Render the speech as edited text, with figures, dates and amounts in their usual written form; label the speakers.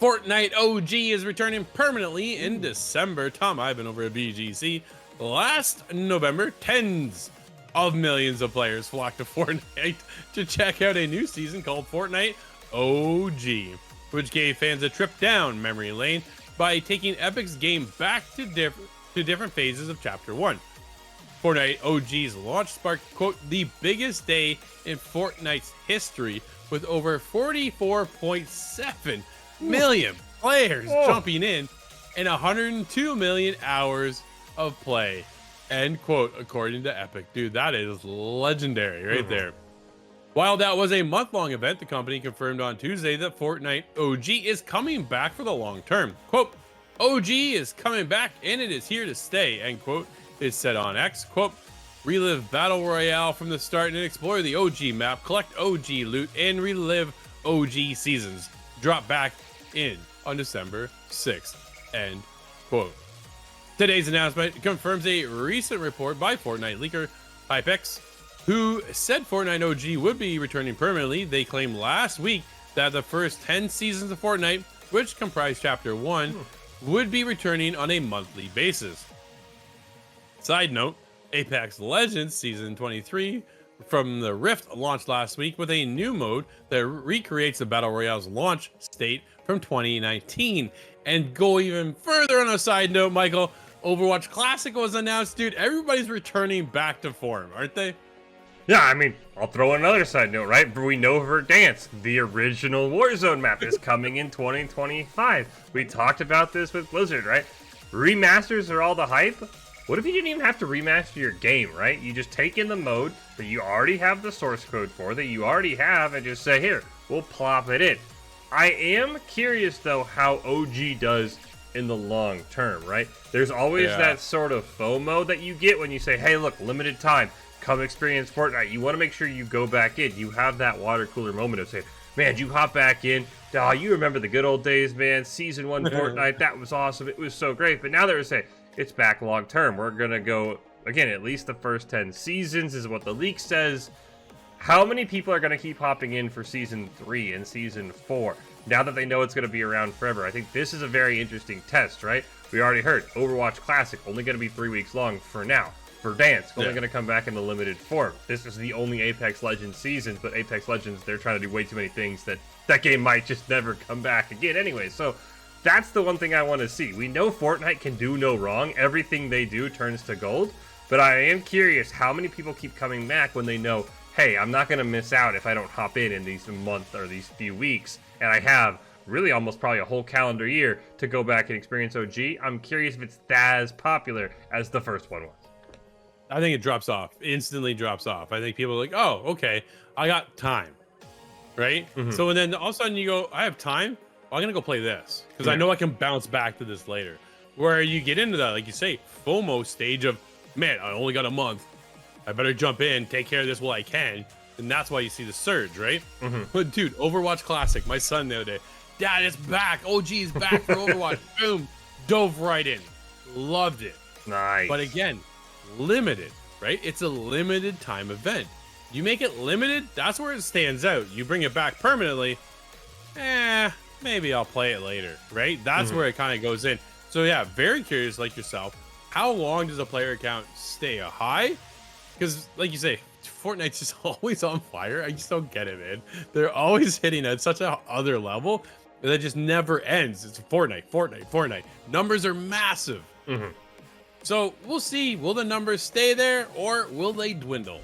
Speaker 1: Fortnite OG is returning permanently in December. Tom Ivan over at BGC. Last November, tens of millions of players flocked to Fortnite to check out a new season called Fortnite OG, which gave fans a trip down memory lane by taking Epic's game back to different phases of Chapter 1. Fortnite OG's launch sparked, quote, the biggest day in Fortnite's history, with over 44.7 million players jumping in and 102 million hours of play, end quote, according to Epic. Dude, that is legendary right there. While that was a month-long event, the company confirmed on Tuesday that Fortnite OG is coming back for the long term. Quote, OG is coming back and it is here to stay, end quote, it said on X. Quote, relive Battle Royale from the start and explore the OG map, collect OG loot, and relive OG seasons. Drop back in on December 6th, end quote. Today's announcement confirms a recent report by Fortnite leaker Hypex, who said Fortnite OG would be returning permanently. They claimed last week that the first 10 seasons of Fortnite, which comprise Chapter 1, would be returning on a monthly basis. Side note, Apex Legends Season 23 from the Rift launched last week with a new mode that recreates the Battle Royale's launch state from 2019. And go even further on a side note, Michael, Overwatch Classic was announced, dude. Everybody's returning back to form, aren't they?
Speaker 2: Yeah, I mean, I'll throw another side note, right? We know Verdansk, the original Warzone map, is coming in 2025. We talked about this with Blizzard, right? Remasters are all the hype. What if you didn't even have to remaster your game, right? You just take in the mode that you already have the source code for, that you already have, and just say, here, we'll plop it in. I am curious, though, how OG does in the long term, right? There's always that sort of FOMO that you get when you say, hey, look, limited time, come experience Fortnite. You want to make sure you go back in. You have that water cooler moment of saying, man, you hop back in. Oh, you remember the good old days, man. Season 1 Fortnite, that was awesome. It was so great. But now they're saying, it's back long term. We're going to go, again, at least the first 10 seasons is what the leak says. How many people are going to keep hopping in for Season 3 and Season 4? Now that they know it's going to be around forever, I think this is a very interesting test, right? We already heard Overwatch Classic, only going to be 3 weeks long for now. Verdansk, only going to come back in the limited form. This is the only Apex Legends seasons, but Apex Legends, they're trying to do way too many things that game might just never come back again anyway. So that's the one thing I want to see. We know Fortnite can do no wrong. Everything they do turns to gold. But I am curious how many people keep coming back when they know, hey, I'm not going to miss out if I don't hop in these month or these few weeks. And I have really almost probably a whole calendar year to go back and experience OG. I'm curious if it's as popular as the first one was.
Speaker 1: I think it drops off, instantly drops off. I think people are like, oh, okay, I got time, right? So and then all of a sudden you go, I have time, well, I'm gonna go play this because I know I can bounce back to this later. Where you get into that, like you say, FOMO stage of, man, I only got a month, I better jump in, take care of this while I can, and that's why you see the surge, right? But dude, Overwatch Classic, my son the other day, Dad, it's back, OG's back for Overwatch. Boom, dove right in, loved it.
Speaker 2: Nice.
Speaker 1: But again, limited, right? It's a limited time event. You make it limited, that's where it stands out. You bring it back permanently, maybe I'll play it later, right? That's where it kind of goes in. So yeah, very curious, like yourself, how long does a player account stay high? Because like you say, Fortnite's just always on fire. I just don't get it, man. They're always hitting at such a other level that just never ends. It's Fortnite. Numbers are massive. So we'll see. Will the numbers stay there or will they dwindle?